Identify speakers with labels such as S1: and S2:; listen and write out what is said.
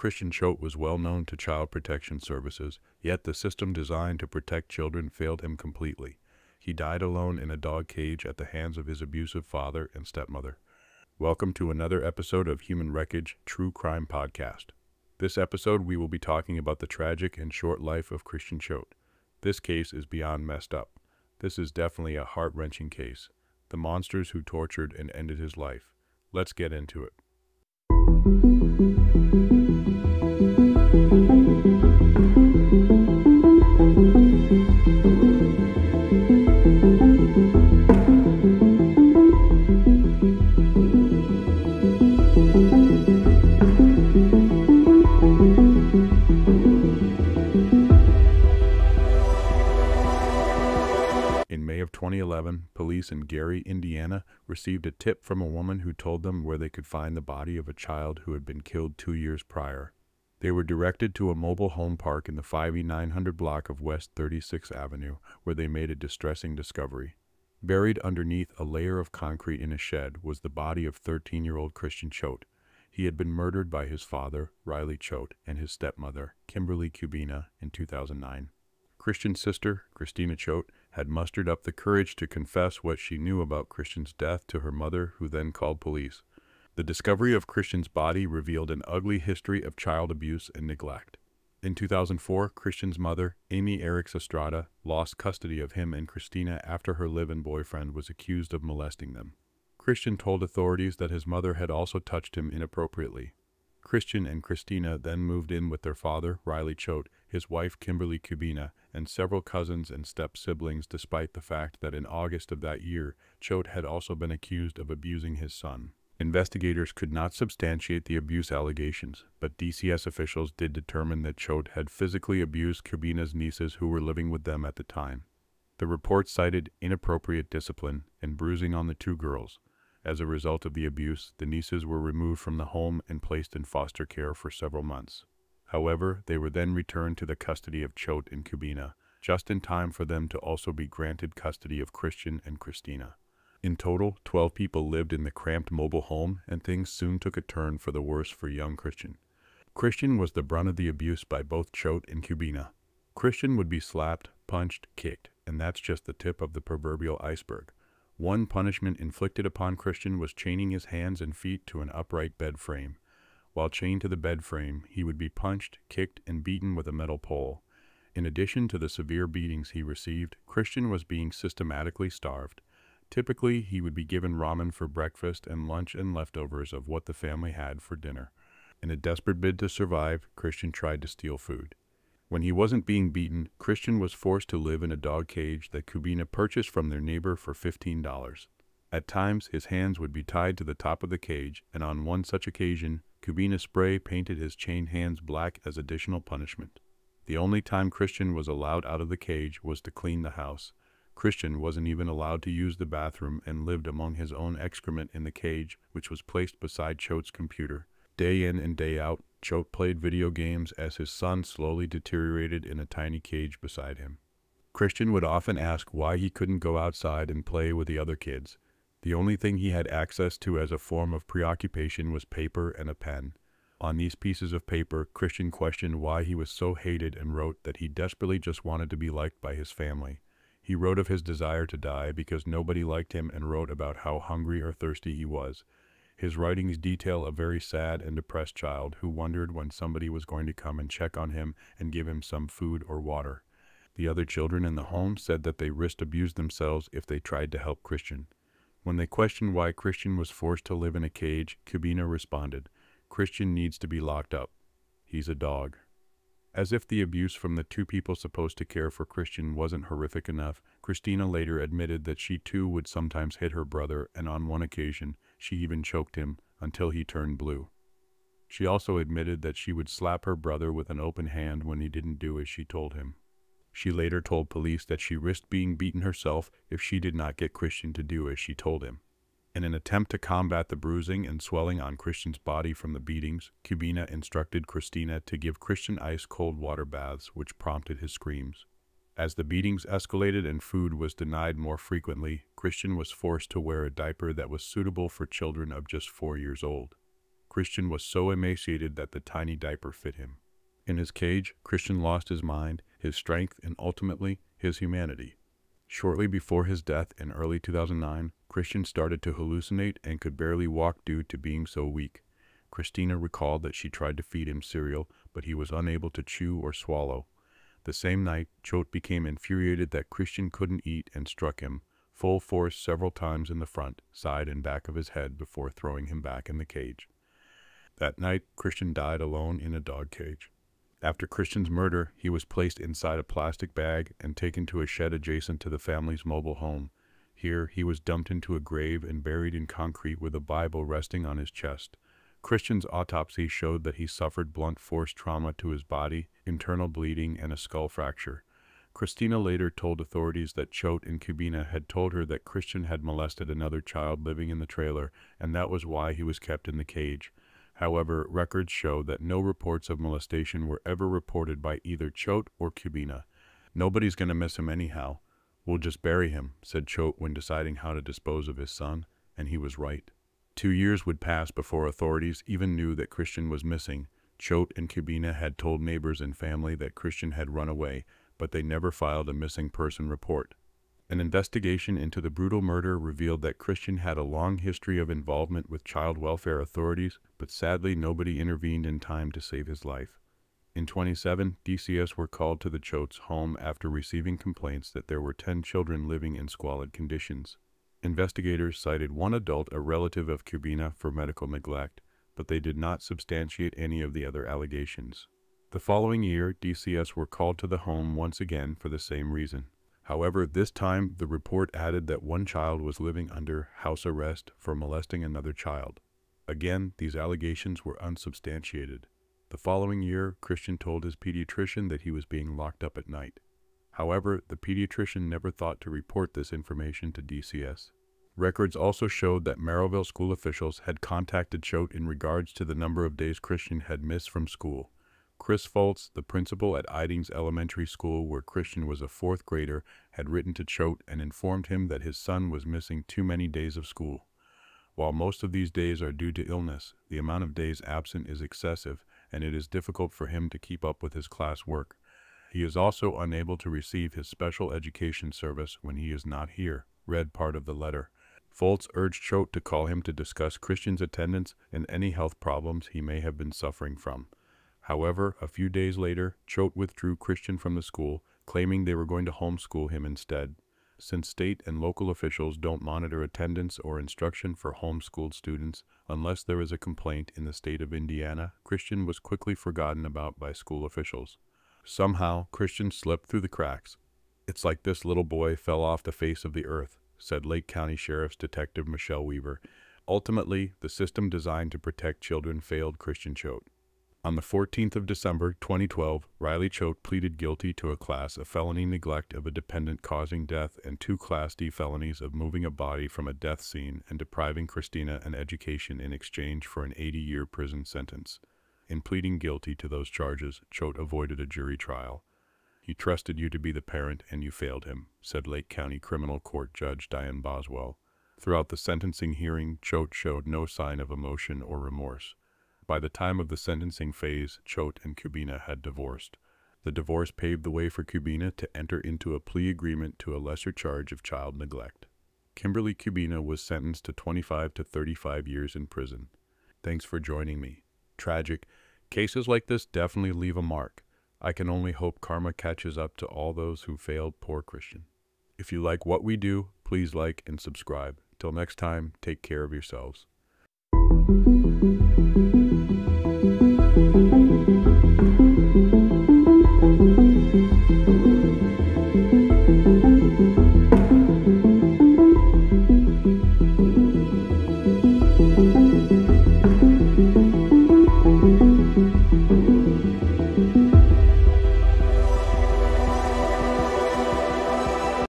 S1: Christian Choate was well known to child protection services, yet the system designed to protect children failed him completely. He died alone in a dog cage at the hands of his abusive father and stepmother. Welcome to another episode of Human Wreckage True Crime Podcast. This episode we will be talking about the tragic and short life of Christian Choate. This case is beyond messed up. This is definitely a heart-wrenching case. The monsters who tortured and ended his life. Let's get into it. In May of 2011, police in Gary, Indiana, received a tip from a woman who told them where they could find the body of a child who had been killed 2 years prior. They were directed to a mobile home park in the 5E900 block of West 36th Avenue, where they made a distressing discovery. Buried underneath a layer of concrete in a shed was the body of 13-year-old Christian Choate. He had been murdered by his father, Riley Choate, and his stepmother, Kimberly Cubina, in 2009. Christian's sister, Christian Choate, had mustered up the courage to confess what she knew about Christian's death to her mother, who then called police. The discovery of Christian's body revealed an ugly history of child abuse and neglect. In 2004, Christian's mother, Amy Eriks Estrada, lost custody of him and Christina after her live-in boyfriend was accused of molesting them. Christian told authorities that his mother had also touched him inappropriately. Christian and Christina then moved in with their father, Riley Choate, his wife, Kimberly Cubina, and several cousins and step-siblings, despite the fact that in August of that year, Choate had also been accused of abusing his son. Investigators could not substantiate the abuse allegations, but DCS officials did determine that Choate had physically abused Cubina's nieces who were living with them at the time. The report cited inappropriate discipline and bruising on the two girls. As a result of the abuse, the nieces were removed from the home and placed in foster care for several months. However, they were then returned to the custody of Choate and Cubina, just in time for them to also be granted custody of Christian and Christina. In total, 12 people lived in the cramped mobile home, and things soon took a turn for the worse for young Christian. Christian was the brunt of the abuse by both Choate and Cubina. Christian would be slapped, punched, kicked, and that's just the tip of the proverbial iceberg. One punishment inflicted upon Christian was chaining his hands and feet to an upright bed frame. While chained to the bed frame, he would be punched, kicked, and beaten with a metal pole. In addition to the severe beatings he received, Christian was being systematically starved. Typically, he would be given ramen for breakfast and lunch and leftovers of what the family had for dinner. In a desperate bid to survive, Christian tried to steal food. When he wasn't being beaten, Christian was forced to live in a dog cage that Cubina purchased from their neighbor for $15. At times, his hands would be tied to the top of the cage, and on one such occasion, Cubina spray painted his chained hands black as additional punishment. The only time Christian was allowed out of the cage was to clean the house. Christian wasn't even allowed to use the bathroom and lived among his own excrement in the cage, which was placed beside Choate's computer. Day in and day out, Choate played video games as his son slowly deteriorated in a tiny cage beside him. Christian would often ask why he couldn't go outside and play with the other kids. The only thing he had access to as a form of preoccupation was paper and a pen. On these pieces of paper, Christian questioned why he was so hated and wrote that he desperately just wanted to be liked by his family. He wrote of his desire to die because nobody liked him and wrote about how hungry or thirsty he was. His writings detail a very sad and depressed child who wondered when somebody was going to come and check on him and give him some food or water. The other children in the home said that they risked abuse themselves if they tried to help Christian. When they questioned why Christian was forced to live in a cage, Cubina responded, "Christian needs to be locked up. He's a dog." As if the abuse from the two people supposed to care for Christian wasn't horrific enough, Christina later admitted that she too would sometimes hit her brother, and on one occasion, she even choked him until he turned blue. She also admitted that she would slap her brother with an open hand when he didn't do as she told him. She later told police that she risked being beaten herself if she did not get Christian to do as she told him. In an attempt to combat the bruising and swelling on Christian's body from the beatings, Cubina instructed Christina to give Christian ice-cold water baths, which prompted his screams. As the beatings escalated and food was denied more frequently, Christian was forced to wear a diaper that was suitable for children of just 4 years old. Christian was so emaciated that the tiny diaper fit him. In his cage, Christian lost his mind, his strength, and ultimately, his humanity. Shortly before his death in early 2009, Christian started to hallucinate and could barely walk due to being so weak. Christina recalled that she tried to feed him cereal, but he was unable to chew or swallow. The same night, Choate became infuriated that Christian couldn't eat and struck him, full force several times in the front, side, and back of his head before throwing him back in the cage. That night, Christian died alone in a dog cage. After Christian's murder, he was placed inside a plastic bag and taken to a shed adjacent to the family's mobile home. Here, he was dumped into a grave and buried in concrete with a Bible resting on his chest. Christian's autopsy showed that he suffered blunt force trauma to his body, internal bleeding, and a skull fracture. Christina later told authorities that Choate and Cubina had told her that Christian had molested another child living in the trailer, and that was why he was kept in the cage. However, records show that no reports of molestation were ever reported by either Choate or Cubina. "Nobody's going to miss him anyhow. We'll just bury him," said Choate when deciding how to dispose of his son, and he was right. 2 years would pass before authorities even knew that Christian was missing. Choate and Cubina had told neighbors and family that Christian had run away, but they never filed a missing person report. An investigation into the brutal murder revealed that Christian had a long history of involvement with child welfare authorities, but sadly nobody intervened in time to save his life. In 2007, DCS were called to the Choates' home after receiving complaints that there were 10 children living in squalid conditions. Investigators cited one adult, a relative of Cubina, for medical neglect, but they did not substantiate any of the other allegations. The following year, DCS were called to the home once again for the same reason. However, this time the report added that one child was living under house arrest for molesting another child. Again, these allegations were unsubstantiated. The following year, Christian told his pediatrician that he was being locked up at night. However, the pediatrician never thought to report this information to DCS. Records also showed that Merrillville school officials had contacted Choate in regards to the number of days Christian had missed from school. Chris Foltz, the principal at Idings Elementary School, where Christian was a 4th grader, had written to Choate and informed him that his son was missing too many days of school. While most of these days are due to illness, the amount of days absent is excessive, and it is difficult for him to keep up with his class work. He is also unable to receive his special education service when he is not here, read part of the letter. Foltz urged Choate to call him to discuss Christian's attendance and any health problems he may have been suffering from. However, a few days later, Choate withdrew Christian from the school, claiming they were going to homeschool him instead. Since state and local officials don't monitor attendance or instruction for homeschooled students unless there is a complaint in the state of Indiana, Christian was quickly forgotten about by school officials. Somehow, Christian slipped through the cracks. "It's like this little boy fell off the face of the earth," said Lake County Sheriff's Detective Michelle Weaver. Ultimately, the system designed to protect children failed Christian Choate. On the 14th of December, 2012, Riley Choate pleaded guilty to a Class of felony neglect of a dependent causing death and 2 Class D felonies of moving a body from a death scene and depriving Christina an education in exchange for an 80-year prison sentence. In pleading guilty to those charges, Choate avoided a jury trial. "He trusted you to be the parent, and you failed him," said Lake County Criminal Court Judge Diane Boswell. Throughout the sentencing hearing, Choate showed no sign of emotion or remorse. By the time of the sentencing phase, Choate and Cubina had divorced. The divorce paved the way for Cubina to enter into a plea agreement to a lesser charge of child neglect. Kimberly Cubina was sentenced to 25 to 35 years in prison. Thanks for joining me. Tragic. Cases like this definitely leave a mark. I can only hope karma catches up to all those who failed poor Christian. If you like what we do, please like and subscribe. Till next time, take care of yourselves.